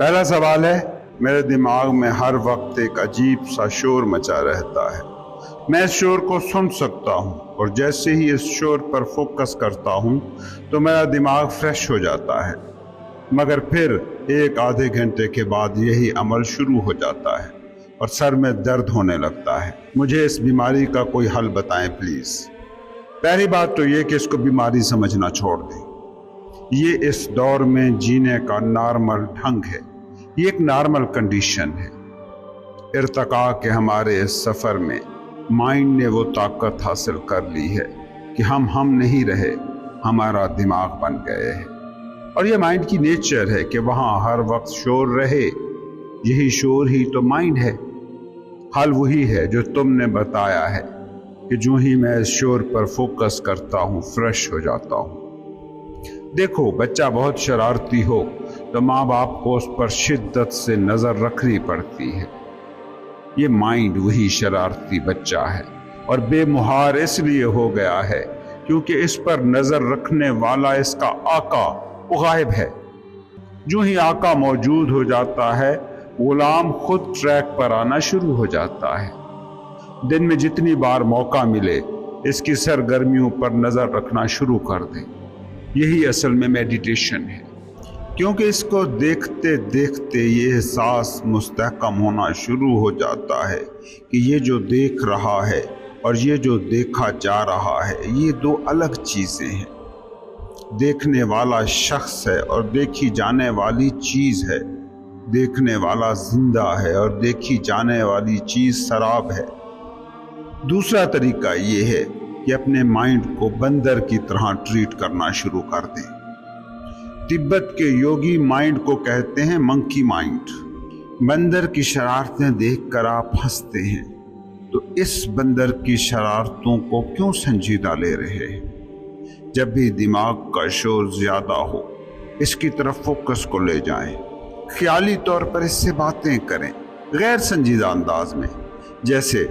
پہلا سوال ہے، میرے دماغ میں ہر وقت ایک عجیب سا شور مچا رہتا ہے۔ میں اس شور کو سن سکتا ہوں اور جیسے ہی اس شور پر فوکس کرتا ہوں تو میرا دماغ فریش ہو جاتا ہے، مگر پھر ایک آدھے گھنٹے کے بعد یہی عمل شروع ہو جاتا ہے اور سر میں درد ہونے لگتا ہے۔ مجھے اس بیماری کا کوئی حل بتائیں پلیز۔ پہلی بات تو یہ کہ اس کو بیماری سمجھنا چھوڑ دیں۔ یہ اس دور میں جینے کا نارمل ڈھنگ ہے، یہ ایک نارمل کنڈیشن ہے۔ ارتقاء کے ہمارے اس سفر میں مائنڈ نے وہ طاقت حاصل کر لی ہے کہ ہم نہیں رہے، ہمارا دماغ بن گئے ہیں، اور یہ مائنڈ کی نیچر ہے کہ وہاں ہر وقت شور رہے۔ یہی شور ہی تو مائنڈ ہے۔ حل وہی ہے جو تم نے بتایا ہے کہ جو ہی میں اس شور پر فوکس کرتا ہوں فریش ہو جاتا ہوں۔ دیکھو، بچہ بہت شرارتی ہو تو ماں باپ کو اس پر شدت سے نظر رکھنی پڑتی ہے۔ یہ مائنڈ وہی شرارتی بچہ ہے اور بے مہار اس لیے ہو گیا ہے کیونکہ اس پر نظر رکھنے والا اس کا آقا وہ غائب ہے۔ جو ہی آقا موجود ہو جاتا ہے، غلام خود ٹریک پر آنا شروع ہو جاتا ہے۔ دن میں جتنی بار موقع ملے اس کی سرگرمیوں پر نظر رکھنا شروع کر دیں۔ یہی اصل میں میڈیٹیشن ہے، کیونکہ اس کو دیکھتے دیکھتے یہ احساس مستحکم ہونا شروع ہو جاتا ہے کہ یہ جو دیکھ رہا ہے اور یہ جو دیکھا جا رہا ہے یہ دو الگ چیزیں ہیں۔ دیکھنے والا شخص ہے اور دیکھی جانے والی چیز ہے۔ دیکھنے والا زندہ ہے اور دیکھی جانے والی چیز سراب ہے۔ دوسرا طریقہ یہ ہے کہ اپنے مائنڈ کو بندر کی طرح ٹریٹ کرنا شروع کر دیں۔ تبت کے یوگی مائنڈ کو کہتے ہیں منکی مائنڈ۔ بندر کی شرارتیں دیکھ کر آپ ہنستے ہیں تو اس بندر کی شرارتوں کو کیوں سنجیدہ لے رہے ہیں؟ جب بھی دماغ کا شور زیادہ ہو اس کی طرف فوکس کو لے جائیں، خیالی طور پر اس سے باتیں کریں، غیر سنجیدہ انداز میں، جیسے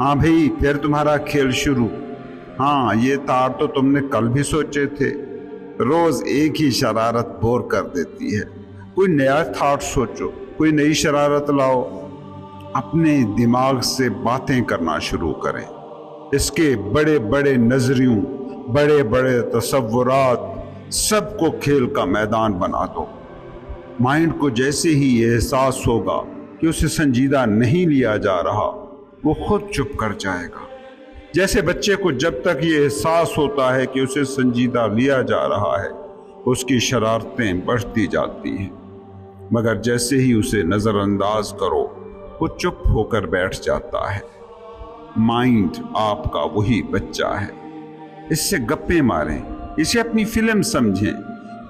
ہاں بھئی پھر تمہارا کھیل شروع، ہاں یہ تار تو تم نے کل بھی سوچے تھے۔ روز ایک ہی شرارت بور کر دیتی ہے، کوئی نیا تھاٹ سوچو، کوئی نئی شرارت لاؤ۔ اپنے دماغ سے باتیں کرنا شروع کریں، اس کے بڑے بڑے نظریوں، بڑے بڑے تصورات سب کو کھیل کا میدان بنا دو۔ مائنڈ کو جیسے ہی یہ احساس ہوگا کہ اسے سنجیدہ نہیں لیا جا رہا وہ خود چپ کر جائے گا۔ جیسے بچے کو جب تک یہ احساس ہوتا ہے کہ اسے سنجیدہ لیا جا رہا ہے اس کی شرارتیں بڑھتی جاتی ہیں، مگر جیسے ہی اسے نظر انداز کرو وہ چپ ہو کر بیٹھ جاتا ہے۔ مائنڈ آپ کا وہی بچہ ہے، اس سے گپیں ماریں، اسے اپنی فلم سمجھیں۔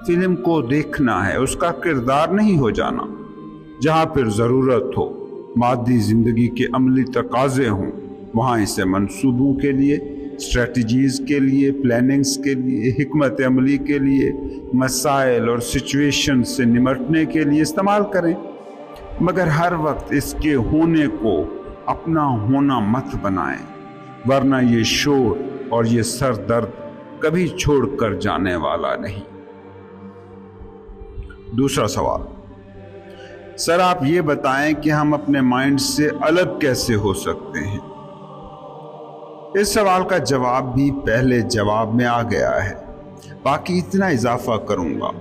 فلم کو دیکھنا ہے، اس کا کردار نہیں ہو جانا۔ جہاں پھر ضرورت ہو، مادی زندگی کے عملی تقاضے ہوں، وہاں اسے منصوبوں کے لیے، اسٹریٹجیز کے لیے، پلاننگز کے لیے، حکمت عملی کے لیے، مسائل اور سچویشن سے نمٹنے کے لیے استعمال کریں، مگر ہر وقت اس کے ہونے کو اپنا ہونا مت بنائیں، ورنہ یہ شور اور یہ سر درد کبھی چھوڑ کر جانے والا نہیں۔ دوسرا سوال، سر آپ یہ بتائیں کہ ہم اپنے مائنڈ سے الگ کیسے ہو سکتے ہیں؟ اس سوال کا جواب بھی پہلے جواب میں آ گیا ہے، باقی اتنا اضافہ کروں گا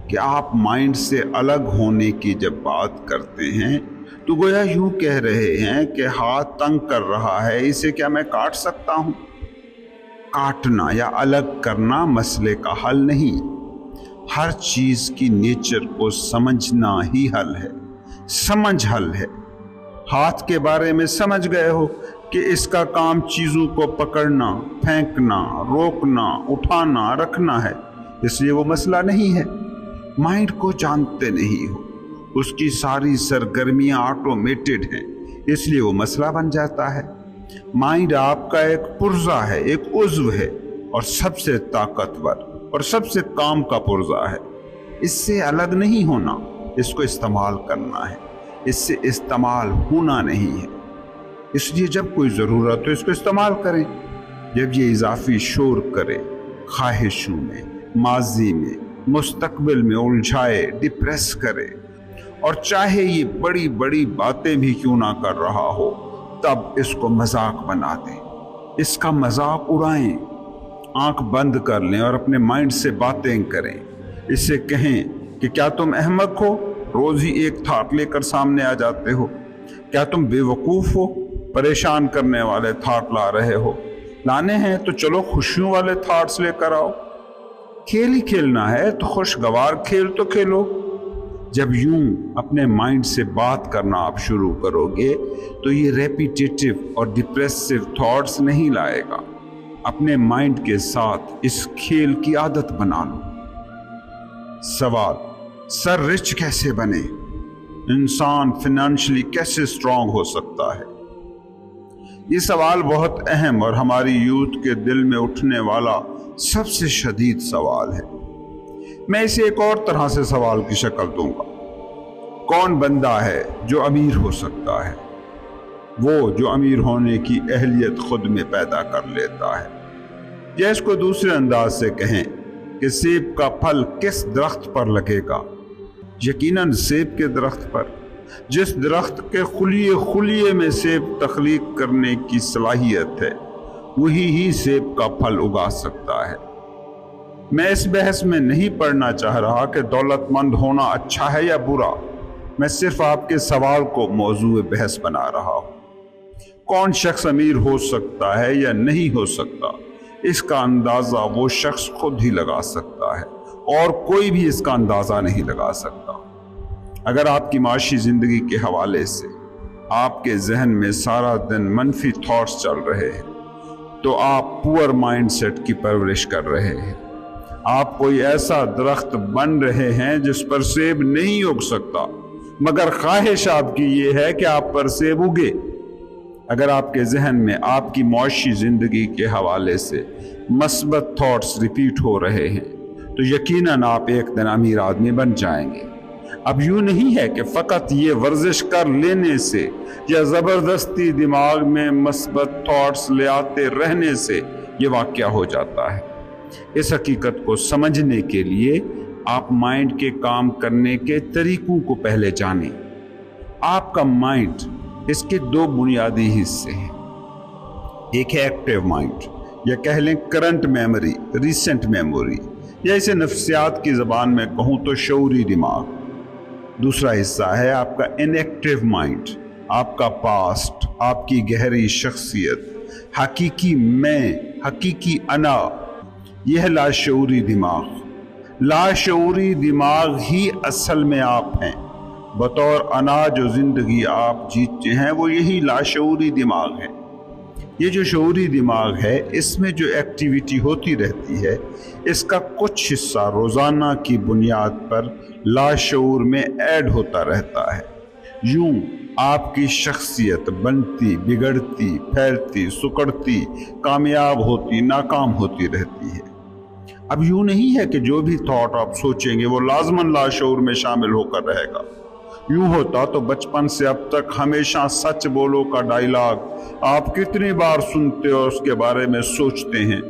کہ آپ مائنڈ سے الگ ہونے کی جب بات کرتے ہیں تو گویا یوں کہہ رہے ہیں کہ ہاتھ تنگ کر رہا ہے، اسے کیا میں کاٹ سکتا ہوں؟ کاٹنا یا الگ کرنا مسئلے کا حل نہیں، ہر چیز کی نیچر کو سمجھنا ہی حل ہے۔ سمجھ حل ہے۔ ہاتھ کے بارے میں سمجھ گئے ہو کہ اس کا کام چیزوں کو پکڑنا، پھینکنا، روکنا، اٹھانا، رکھنا ہے، اس لیے وہ مسئلہ نہیں ہے۔ مائنڈ کو جانتے نہیں ہو، اس کی ساری سرگرمیاں آٹومیٹڈ ہیں، اس لیے وہ مسئلہ بن جاتا ہے۔ مائنڈ آپ کا ایک پرزہ ہے، ایک عضو ہے، اور سب سے طاقتور اور سب سے کام کا پرزہ ہے۔ اس سے الگ نہیں ہونا، اس کو استعمال کرنا ہے، اس سے استعمال ہونا نہیں ہے۔ اس لیے جب کوئی ضرورت ہو اس کو استعمال کریں۔ جب یہ اضافی شور کرے، خواہشوں میں، ماضی میں، مستقبل میں الجھائے، ڈپریس کرے، اور چاہے یہ بڑی بڑی باتیں بھی کیوں نہ کر رہا ہو، تب اس کو مذاق بنا دیں، اس کا مذاق اڑائیں، آنکھ بند کر لیں اور اپنے مائنڈ سے باتیں کریں۔ اس سے کہیں کہ کیا تم احمق ہو، روز ہی ایک تھاٹ لے کر سامنے آ جاتے ہو؟ کیا تم بے وقوف ہو، پریشان کرنے والے تھاٹ لا رہے ہو؟ لانے ہیں تو چلو خوشیوں والے تھاٹس لے کر آؤ۔ کھیل ہی کھیلنا ہے تو خوشگوار کھیل تو کھیلو۔ جب یوں اپنے مائنڈ سے بات کرنا آپ شروع کرو گے تو یہ ریپیٹیٹو اور ڈپریسو تھاٹس نہیں لائے گا۔ اپنے مائنڈ کے ساتھ اس کھیل کی عادت بنا لو۔ سوال: سر رچ کیسے بنے؟ انسان فائنینشلی کیسے اسٹرانگ ہو سکتا ہے؟ یہ سوال بہت اہم اور ہماری یوتھ کے دل میں اٹھنے والا سب سے شدید سوال ہے۔ میں اسے ایک اور طرح سے سوال کی شکل دوں گا۔ کون بندہ ہے جو امیر ہو سکتا ہے؟ وہ جو امیر ہونے کی اہلیت خود میں پیدا کر لیتا ہے۔ یا اس کو دوسرے انداز سے کہیں کہ سیب کا پھل کس درخت پر لگے گا؟ یقیناً سیب کے درخت پر۔ جس درخت کے خلیے میں سیب تخلیق کرنے کی صلاحیت ہے، وہی ہی سیب کا پھل اگا سکتا ہے۔ میں اس بحث میں نہیں پڑھنا چاہ رہا کہ دولت مند ہونا اچھا ہے یا برا، میں صرف آپ کے سوال کو موضوع بحث بنا رہا ہوں۔ کون شخص امیر ہو سکتا ہے یا نہیں ہو سکتا، اس کا اندازہ وہ شخص خود ہی لگا سکتا ہے اور کوئی بھی اس کا اندازہ نہیں لگا سکتا۔ اگر آپ کی معاشی زندگی کے حوالے سے آپ کے ذہن میں سارا دن منفی تھاٹس چل رہے ہیں تو آپ پور مائنڈ سیٹ کی پرورش کر رہے ہیں۔ آپ کوئی ایسا درخت بن رہے ہیں جس پر سیب نہیں اگ سکتا، مگر خواہش آپ کی یہ ہے کہ آپ پر سیب اگے۔ اگر آپ کے ذہن میں آپ کی معاشی زندگی کے حوالے سے مثبت تھاٹس ریپیٹ ہو رہے ہیں تو یقیناً آپ ایک دن امیر آدمی بن جائیں گے۔ اب یوں نہیں ہے کہ فقط یہ ورزش کر لینے سے یا زبردستی دماغ میں مثبت تھاٹس لے آتے رہنے سے یہ واقعہ ہو جاتا ہے۔ اس حقیقت کو سمجھنے کے لیے آپ مائنڈ کے کام کرنے کے طریقوں کو پہلے جانیں۔ آپ کا مائنڈ، اس کے دو بنیادی حصے ہیں۔ ایک ہے ایکٹیو مائنڈ، یا کہہ لیں کرنٹ میموری، ریسنٹ میموری، یا اسے نفسیات کی زبان میں کہوں تو شعوری دماغ۔ دوسرا حصہ ہے آپ کا انیکٹیو مائنڈ، آپ کا پاسٹ، آپ کی گہری شخصیت، حقیقی میں، حقیقی انا، یہ ہے لاشعوری دماغ۔ لاشعوری دماغ ہی اصل میں آپ ہیں۔ بطور انا جو زندگی آپ جیتے ہیں وہ یہی لاشعوری دماغ ہے۔ یہ جو شعوری دماغ ہے، اس میں جو ایکٹیویٹی ہوتی رہتی ہے، اس کا کچھ حصہ روزانہ کی بنیاد پر لاشعور میں ایڈ ہوتا رہتا ہے۔ یوں آپ کی شخصیت بنتی، بگڑتی، پھیلتی، سکڑتی، کامیاب ہوتی، ناکام ہوتی رہتی ہے۔ اب یوں نہیں ہے کہ جو بھی تھاٹ آپ سوچیں گے وہ لازماً لاشعور میں شامل ہو کر رہے گا۔ یوں ہوتا تو بچپن سے اب تک ہمیشہ سچ بولو کا ڈائیلاگ آپ کتنی بار سنتے اور اس کے بارے میں سوچتے ہیں،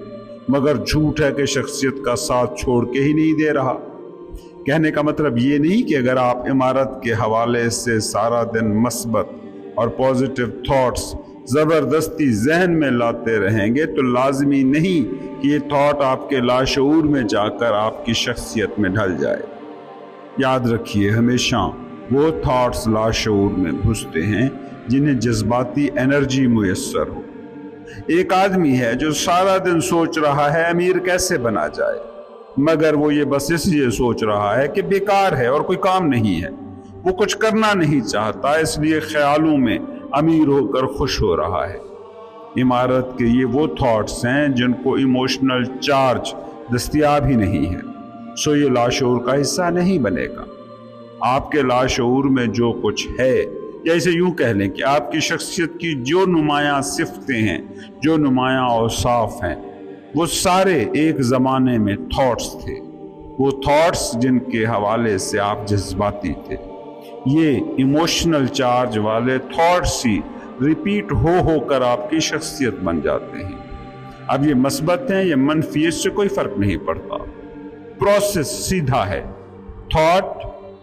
مگر جھوٹ ہے کہ شخصیت کا ساتھ چھوڑ کے ہی نہیں دے رہا۔ کہنے کا مطلب یہ نہیں کہ اگر آپ عمارت کے حوالے سے سارا دن مثبت اور پازیٹیو تھاٹس زبردستی ذہن میں لاتے رہیں گے تو لازمی نہیں کہ یہ تھاٹ آپ کے لاشعور میں جا کر آپ کی شخصیت میں ڈھل جائے۔ یاد رکھیے، ہمیشہ وہ تھاٹس لاشعور میں گھستے ہیں جنہیں جذباتی انرجی میسر ہو۔ ایک آدمی ہے جو سارا دن سوچ رہا ہے امیر کیسے بنا جائے، مگر وہ یہ بس اس لیے سوچ رہا ہے کہ بیکار ہے اور کوئی کام نہیں ہے، وہ کچھ کرنا نہیں چاہتا، اس لیے خیالوں میں امیر ہو کر خوش ہو رہا ہے۔ عمارت کے یہ وہ تھاٹس ہیں جن کو ایموشنل چارج دستیاب ہی نہیں ہے، سو یہ لاشعور کا حصہ نہیں بنے گا۔ آپ کے لاشعور میں جو کچھ ہے، یا اسے یوں کہہ لیں کہ آپ کی شخصیت کی جو نمایاں صفتیں ہیں، جو نمایاں اوصاف ہیں، وہ سارے ایک زمانے میں تھاٹس تھے۔ وہ تھاٹس جن کے حوالے سے آپ جذباتی تھے، یہ ایموشنل چارج والے تھاٹس ہی ریپیٹ ہو کر آپ کی شخصیت بن جاتے ہیں۔ اب یہ مثبت ہیں یا منفی، اس سے کوئی فرق نہیں پڑتا، پروسیس سیدھا ہے۔ تھاٹ،